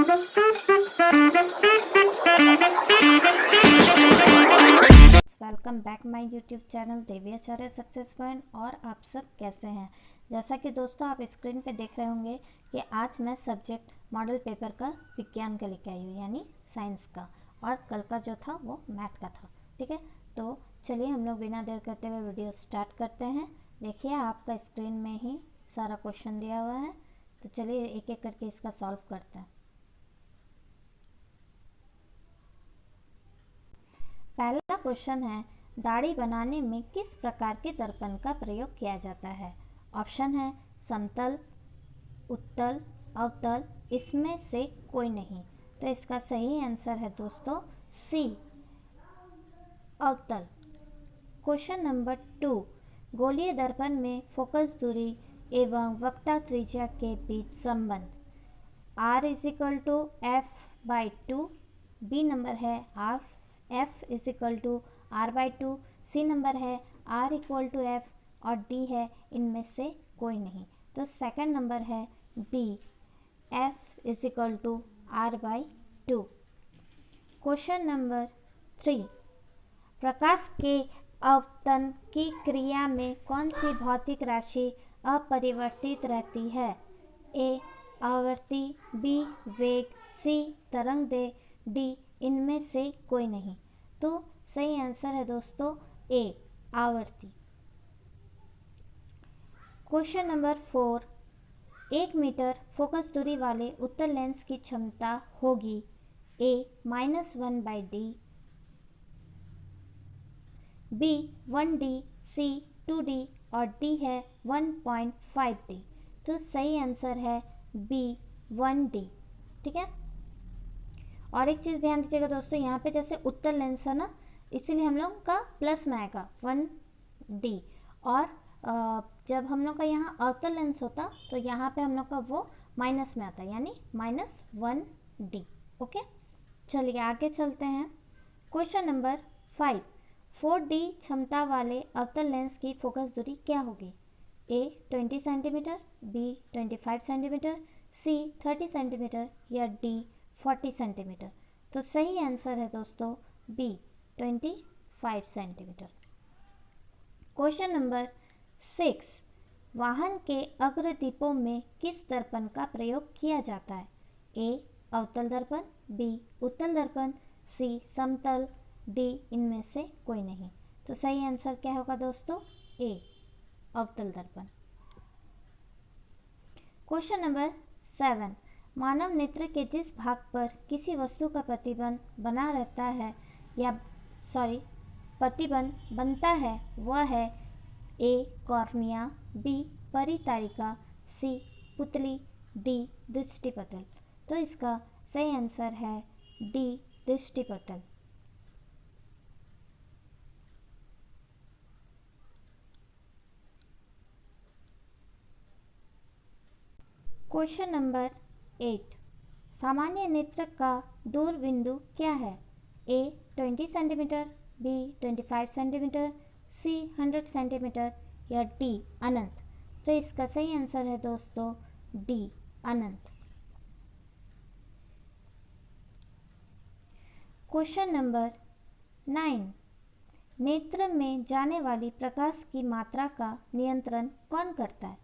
Welcome back my YouTube channel Devi Acharya success point. और आप सब कैसे हैं? जैसा कि दोस्तों आप स्क्रीन पे देख रहे होंगे कि आज मैं सब्जेक्ट मॉडल पेपर का विज्ञान का लेके आई हूँ, यानी साइंस का, और कल का जो था वो मैथ का था। ठीक है, तो चलिए हम लोग बिना देर करते हुए वीडियो स्टार्ट करते हैं। देखिए आपका स्क्रीन में ही सारा क्वेश्चन दिया हुआ है, तो चलिए एक एक करके इसका सॉल्व करते हैं। पहला क्वेश्चन है, दाढ़ी बनाने में किस प्रकार के दर्पण का प्रयोग किया जाता है? ऑप्शन है समतल, उत्तल, अवतल, इसमें से कोई नहीं। तो इसका सही आंसर है दोस्तों सी, अवतल। क्वेश्चन नंबर 2, गोलीय दर्पण में फोकस दूरी एवं वक्ता त्रिज्या के बीच संबंध R = f/2, बी नंबर है f = r/2, सी नंबर है r = f, और डी है इनमें से कोई नहीं। तो सेकंड नंबर है B, f = r/2। Question number 3, प्रकाश के अपतन की क्रिया में कौन सी भौतिक राशि अपरिवर्तित रहती है? ए आवर्ती, बी वेग, सी तरंगदैर्घ्य, डी इनमें से कोई नहीं। तो सही आंसर है दोस्तों ए, आवर्ती। क्वेश्चन नंबर 4, 1 मीटर फोकस दूरी वाले उत्तल लेंस की क्षमता होगी ए -1/d, बी 1d, सी 2d, और डी है 1.5d। तो सही आंसर है बी 1d। ठीक है, और एक चीज़ ध्यान दीजिएगा दोस्तों, यहाँ पे जैसे उत्तल लेंस है ना, इसीलिए हम लोग का प्लस में आएगा 1d, और जब हम लोग का यहाँ अवतल लेंस होता तो यहाँ पे हम लोग का वो माइनस में आता, यानी -1d। ओके, चलिए आगे चलते हैं। क्वेश्चन नंबर 5, 4D क्षमता वाले अवतल लेंस की फोकस दूरी क्या होगी? ए 20 सेंटीमीटर, बी 25 सेंटीमीटर, सी 30 सेंटीमीटर, या डी 40 सेंटीमीटर। तो सही आंसर है दोस्तों बी 25 सेंटीमीटर। क्वेश्चन नंबर 6, वाहन के अग्रदीपों में किस दर्पण का प्रयोग किया जाता है? ए अवतल दर्पण, बी उत्तल दर्पण, सी समतल, डी इनमें से कोई नहीं। तो सही आंसर क्या होगा दोस्तों? ए अवतल दर्पण। क्वेश्चन नंबर 7, मानव नेत्र के जिस भाग पर किसी वस्तु का प्रतिबिंब बना रहता है या प्रतिबिंब बनता है वह है ए कॉर्निया, बी परितारिका, सी पुतली, डी दृष्टिपटल। तो इसका सही आंसर है डी दृष्टिपटल। क्वेश्चन नंबर 8, सामान्य नेत्र का दूर बिंदु क्या है? ए 20 सेंटीमीटर, बी 25 सेंटीमीटर, सी 100 सेंटीमीटर, या डी अनंत। तो इसका सही आंसर है दोस्तों डी अनंत। क्वेश्चन नंबर 9, नेत्र में जाने वाली प्रकाश की मात्रा का नियंत्रण कौन करता है?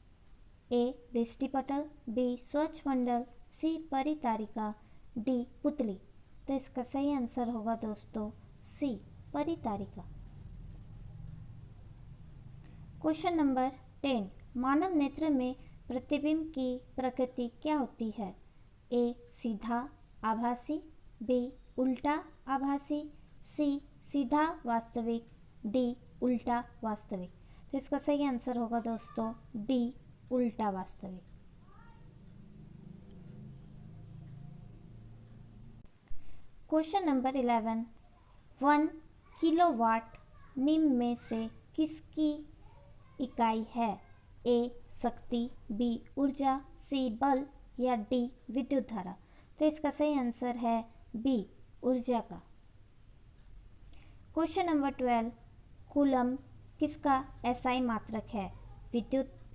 ए दृष्टिपटल, बी स्वच्छमंडल, सी परितारिका, डी पुतली। तो इसका सही आंसर होगा दोस्तों सी परितारिका। क्वेश्चन नंबर 10, मानव नेत्र में प्रतिबिंब की प्रकृति क्या होती है? ए सीधा आभासी, बी उल्टा आभासी, सी सीधा वास्तविक, डी उल्टा वास्तविक। तो इसका सही आंसर होगा दोस्तों डी उल्टा वास्तविक। क्वेश्चन नंबर 11, 1 किलोवाट निम्न में से किसकी इकाई है? ए शक्ति, बी ऊर्जा, सी बल, या डी विद्युत धारा। तो इसका सही आंसर है बी ऊर्जा का। क्वेश्चन नंबर 12, कूलम किसका एसआई मात्रक है?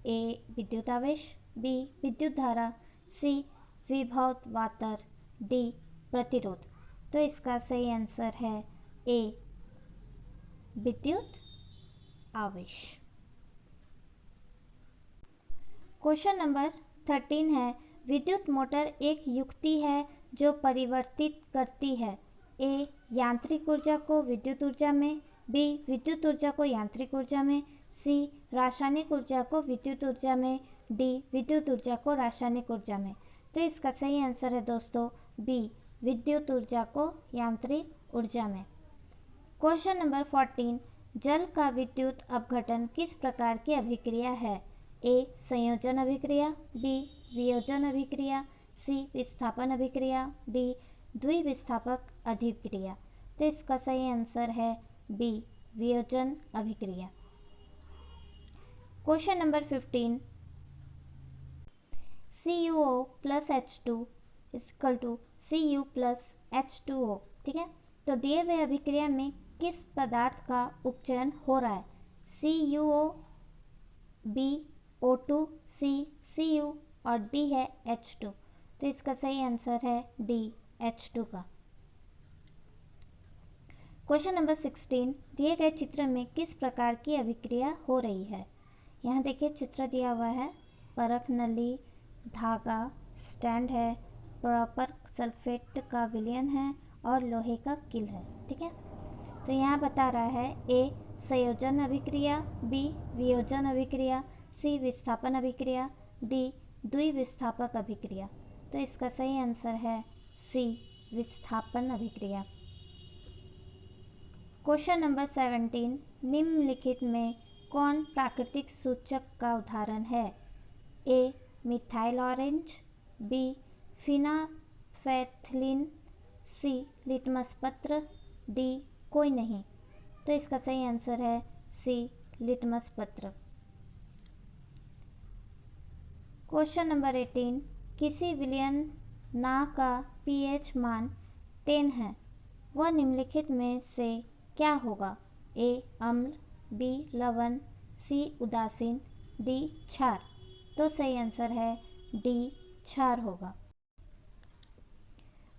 ए विद्युत आवेश, बी विद्युत धारा, सी विभवांतर, डी प्रतिरोध। तो इसका सही आंसर है ए विद्युत आवेश। क्वेश्चन नंबर 13 है, विद्युत मोटर एक युक्ति है जो परिवर्तित करती है ए यांत्रिक ऊर्जा को विद्युत ऊर्जा में, बी विद्युत ऊर्जा को यांत्रिक ऊर्जा में, सी रासायनिक ऊर्जा को विद्युत ऊर्जा में, डी विद्युत ऊर्जा को रासायनिक ऊर्जा में। तो इसका सही आंसर है दोस्तों बी विद्युत ऊर्जा को यांत्रिक ऊर्जा में। क्वेश्चन नंबर 14, जल का विद्युत अपघटन किस प्रकार की अभिक्रिया है ए संयोजन अभिक्रिया, बी वियोजन अभिक्रिया, सी विस्थापन अभिक्रिया, डी द्विविस्थापक अभिक्रिया। तो इसका सही आंसर है बी वियोजन अभिक्रिया। Question number 15, CuO plus H2 equal to Cu plus H2O। ठीक है, तो दिए हुए अभिक्रिया में किस पदार्थ का उपचयन हो रहा है CuO, B O2, C Cu और D है H2। तो इसका सही आंसर है D H2 का। क्वेश्चन नंबर 16, दिए गए चित्र में किस प्रकार की अभिक्रिया हो रही है। यहाँ देखिए चित्र दिया हुआ है, परख नली, धागा, स्टैंड है, प्रॉपर सल्फेट का विलयन है और लोहे का किल है। ठीक है, तो यहाँ बता रहा है ए संयोजन अभिक्रिया, बी वियोजन अभिक्रिया, सी विस्थापन अभिक्रिया, डी द्विविस्थापक अभिक्रिया। तो इसका सही आंसर है सी विस्थापन अभिक्रिया। क्वेश्चन नंबर 17, निम्नलिखित में कौन प्राकृतिक सूचक का उदाहरण है ए मिथाइल ऑरेंज, बी फिनाफेथलिन, सी लिटमस पत्र, डी कोई नहीं। तो इसका सही आंसर है सी लिटमस पत्र। क्वेश्चन नंबर 18, किसी विलयन ना का pH मान 10 है, वह निम्नलिखित में से क्या होगा ए अम्ल, बी लवण, सी उदासीन, डी क्षार। तो सही आंसर है डी क्षार होगा।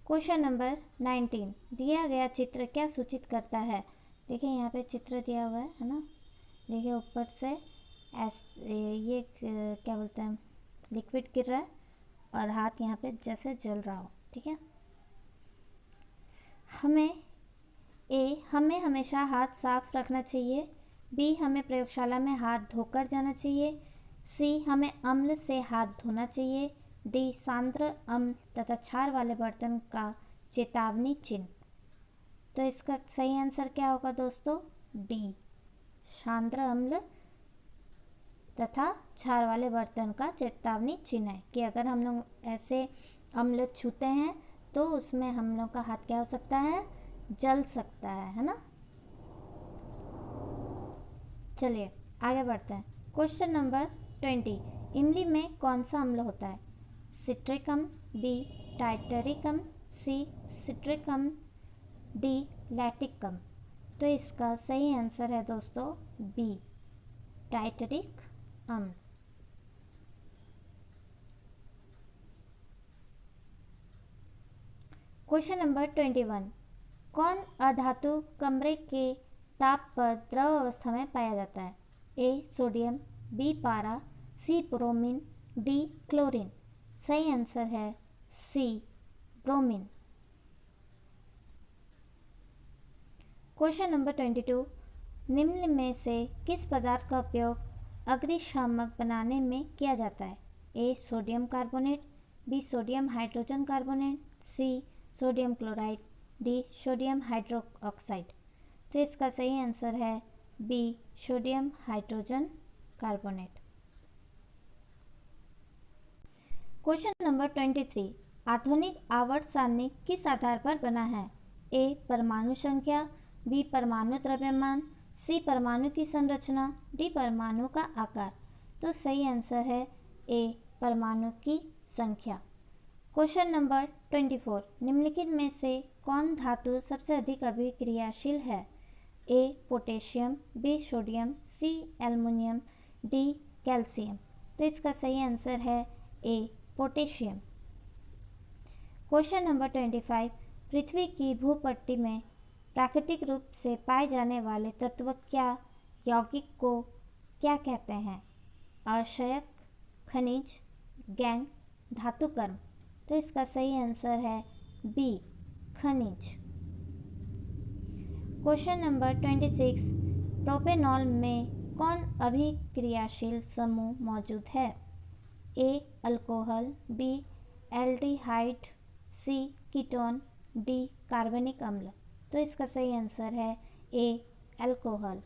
क्वेश्चन नंबर 19, दिया गया चित्र क्या सूचित करता है। देखिए यहाँ पे चित्र दिया हुआ है ना, देखिए ऊपर से ये क्या बोलते हैं लिक्विड गिर रहा है और हाथ यहाँ पे जैसे जल रहा हो। ठीक है, हमें हमेशा हाथ साफ रखना चाहिए, बी हमें प्रयोगशाला में हाथ धोकर जाना चाहिए, सी हमें अम्ल से हाथ धोना चाहिए, डी सांद्र अम्ल तथा क्षार वाले बर्तन का चेतावनी चिन्ह। तो इसका सही आंसर क्या होगा दोस्तों डी सांद्र अम्ल तथा क्षार वाले बर्तन का चेतावनी चिन्ह है कि अगर हम लोग ऐसे अम्ल छूते हैं तो उसमें हम लोग का हाथ क्या हो सकता है, जल सकता है ना। चलिए आगे बढ़ते हैं। क्वेश्चन नंबर 20, इमली में कौन सा अम्ल होता है सिट्रिक अम्ल, बी टाइटरिक अम्ल, सी सिट्रिक अम्ल, डी लैक्टिक अम्ल। तो इसका सही आंसर है दोस्तों बी टाइटरिक अम्ल। क्वेश्चन नंबर 21, कौन अधातु कमरे के ताप पर द्रव अवस्था में पाया जाता है ए सोडियम, बी पारा, सी ब्रोमीन, डी क्लोरीन। सही आंसर है सी ब्रोमीन। क्वेश्चन नंबर 22, निम्न में से किस पदार्थ का उपयोग अग्निशामक बनाने में किया जाता है A sodium carbonate, B sodium hydrogen carbonate, C sodium chloride, D sodium hydroxide. तो इसका सही आंसर है B sodium hydrogen carbonate. Question number 23, आधुनिक आवर्त सारणी किस आधार पर बना है ए परमाणु संख्या, बी परमाणु द्रव्यमान, सी परमाणु की संरचना, डी परमाणु का आकार। तो सही आंसर है ए परमाणु की संख्या। क्वेश्चन नंबर 24, निम्नलिखित में से कौन धातु सबसे अधिक अभिक्रियाशील है ए पोटेशियम, बी सोडियम, सी एल्युमिनियम, डी कैल्शियम। तो इसका सही आंसर है ए पोटेशियम। क्वेश्चन नंबर 25, पृथ्वी की भूपट्टी में प्राकृतिक रूप से पाए जाने वाले तत्व क्या यौगिक को क्या कहते हैं? अक्षयक, खनिज, गैंग, धातुकर्म। तो इसका सही आंसर है बी, खनिज। क्वेश्चन नंबर 26, प्रोपेनॉल में कौन अभिक्रियाशील समूह मौजूद है? ए अल्कोहल, बी एल्डिहाइड, सी कीटोन, डी कार्बनिक अम्ल। तो इसका सही आंसर है ए अल्कोहल।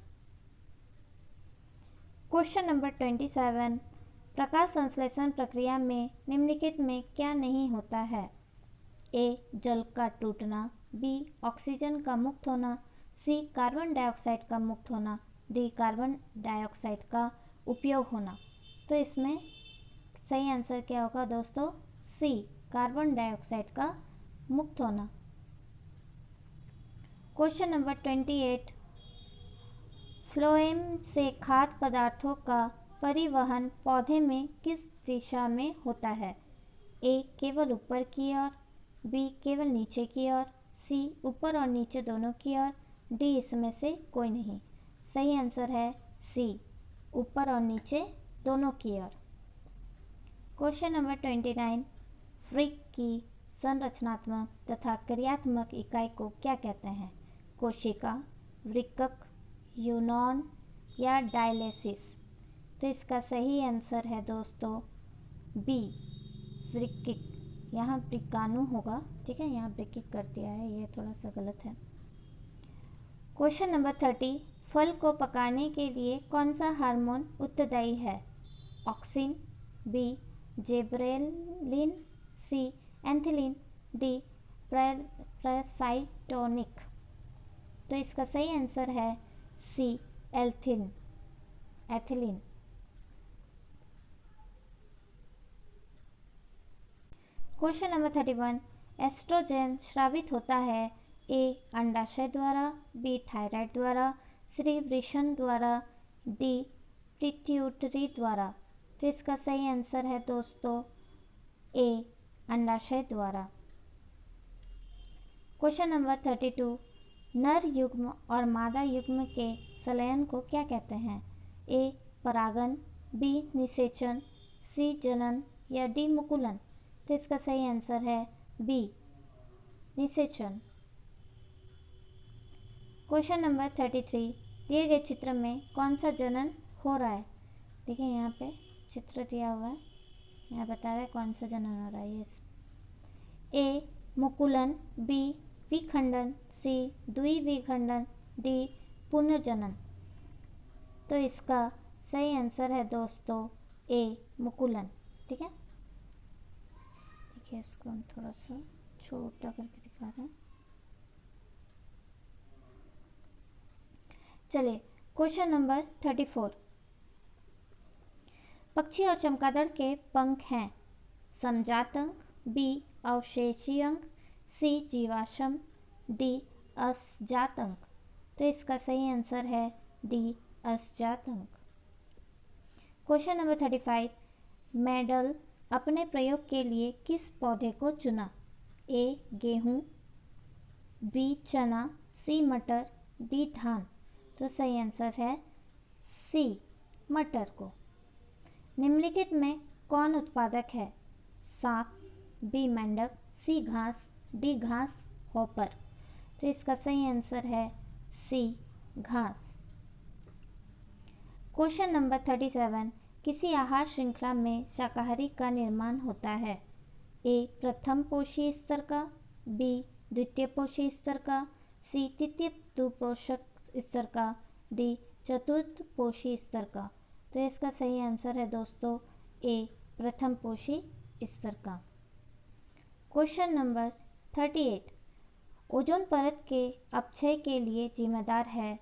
क्वेश्चन नंबर 27, प्रकाश संश्लेषण प्रक्रिया में निम्नलिखित में क्या नहीं होता है? ए जल का टूटना, बी ऑक्सीजन का मुक्त होना, सी कार्बन डाइऑक्साइड का मुक्त होना, डी कार्बन डाइऑक्साइड का उपयोग होना। तो इसमें सही आंसर क्या होगा दोस्तों? सी कार्बन डाइऑक्साइड का मुक्त होना। क्वेश्चन नंबर 28, फ्लोएम से खाद्य पदार्थों का परिवहन पौधे में किस दिशा में होता है? ए केवल ऊपर की ओर, बी केवल नीचे की ओर, सी ऊपर और नीचे दोनों की ओर, डी इसमें से कोई नहीं। सही आंसर है सी, ऊपर और नीचे दोनों की ओर। क्वेश्चन नंबर 29, फ्रिक की संरचनात्मक तथा क्रियात्मक इकाई को क्या कहते हैं? कोशिका, वृक्क, यूनॉन या डायलिसिस। तो इसका सही आंसर है दोस्तों बी, वृक्किक। यहाँ वृक्काणु होगा, ठीक है, यहाँ वृक्किक कर दिया है, ये थोड़ा सा गलत है। क्वेश्चन नंबर 30, फल को पकाने के लिए कौन सा हार्मोन उत्तरदायी है? ऑक्सिन, बी जेब्रेलिन, सी एंथिलीन, डी प्रेसाइटोनिक। तो इसका सही आंसर है सी एथिलीन। क्वेश्चन नंबर 31, एस्ट्रोजन स्रावित होता है ए अंडाशय द्वारा, बी थायराइड द्वारा, सी वृषण द्वारा, डी पिट्यूटरी द्वारा। तो इसका सही आंसर है दोस्तों ए अंडाशय द्वारा। क्वेश्चन नंबर 32, नर युग्म और मादा युग्म के संलयन को क्या कहते हैं? ए परागन, बी निषेचन, सी जनन या डी मुकुलन। तो इसका सही आंसर है बी निषेचन। क्वेश्चन नंबर 33, दिए गए चित्र में कौन सा जनन हो रहा है? देखिए यहाँ पे चित्र दिया हुआ है, यहाँ बता रहा है कौन सा जनन हो रहा है। यस, ए मुकुलन, बी विखंडन, सी द्विविखंडन, डी पुनर्जनन। तो इसका सही आंसर है दोस्तों ए मुकुलन। ठीक है, देखिए इसको हम थोड़ा सा छोटा करके दिखा रहे हैं। चलिए क्वेश्चन नंबर 34, पक्षी और चमगादड़ के पंख हैं समजात अंग, बी अवशेषी अंग, सी जीवाश्म, डी असजात अंग। तो इसका सही आंसर है डी असजात अंग। क्वेश्चन नंबर 35, मेंडल अपने प्रयोग के लिए किस पौधे को चुना? ए गेहूँ, बी चना, सी मटर, डी धान। तो सही आंसर है सी मटर को। निम्नलिखित में कौन उत्पादक है? सांप, बी मेंढक, सी घास, डी घास हॉपर। तो इसका सही आंसर है सी घास। क्वेश्चन नंबर 37, किसी आहार श्रृंखला में शाकाहारी का निर्माण होता है? ए प्रथम पोषी स्तर का, बी द्वितीय पोषी स्तर का, सी तृतीय पोषक स्तर का, डी चतुर्थ पोषी स्तर का। तो इसका सही आंसर है दोस्तों ए प्रथम पोषी स्तर का। क्वेश्चन नंबर 38, ओजोन परत के अपक्षय के लिए जिम्मेदार है?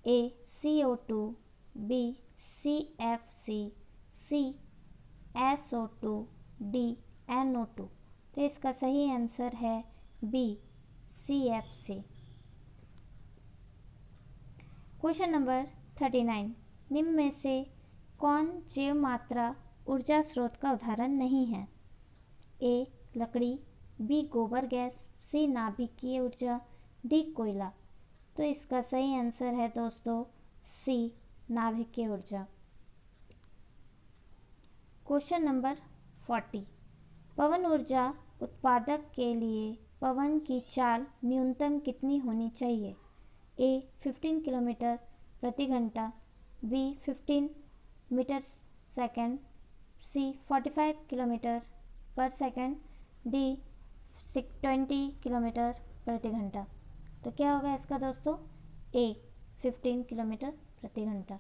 ए CO2, बी CFC, सी SO2, डी NO2। तो इसका सही आंसर है बी CFC। क्वेश्चन नंबर 39, निम्न में से कौन जैव मात्रा ऊर्जा स्रोत का उदाहरण नहीं है? ए लकड़ी, बी गोबर गैस, सी नाभिकीय ऊर्जा, डी कोयला। तो इसका सही आंसर है दोस्तों सी नाभिकीय ऊर्जा। क्वेश्चन नंबर 40, पवन ऊर्जा उत्पादक के लिए पवन की चाल न्यूनतम कितनी होनी चाहिए? ए 15 किलोमीटर प्रति घंटा, बी 15 मीटर सेकंड, सी 45 किलोमीटर पर सेकंड, डी 20 किलोमीटर प्रति घंटा। तो क्या होगा इसका दोस्तों? ए 15 किलोमीटर प्रति घंटा।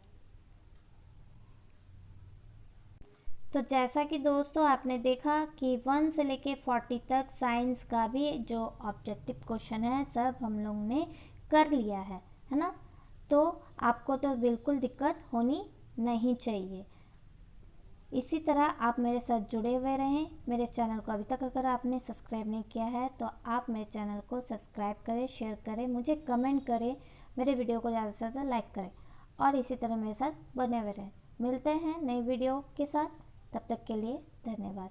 तो जैसा कि दोस्तों आपने देखा कि 1 से लेके 40 तक साइंस का भी जो ऑब्जेक्टिव क्वेश्चन है सब हम लोग ने कर लिया है ना। तो आपको तो बिल्कुल दिक्कत होनी नहीं चाहिए। इसी तरह आप मेरे साथ जुड़े हुए रहें। मेरे चैनल को अभी तक अगर आपने सब्सक्राइब नहीं किया है तो आप मेरे चैनल को सब्सक्राइब करें, शेयर करें, मुझे कमेंट करें, मेरे वीडियो को ज़्यादा से ज़्यादा लाइक करें और इसी तरह मेरे साथ बने हुए रहें। मिलते हैं नई वीडियो के साथ, तब तक के लिए धन्यवाद।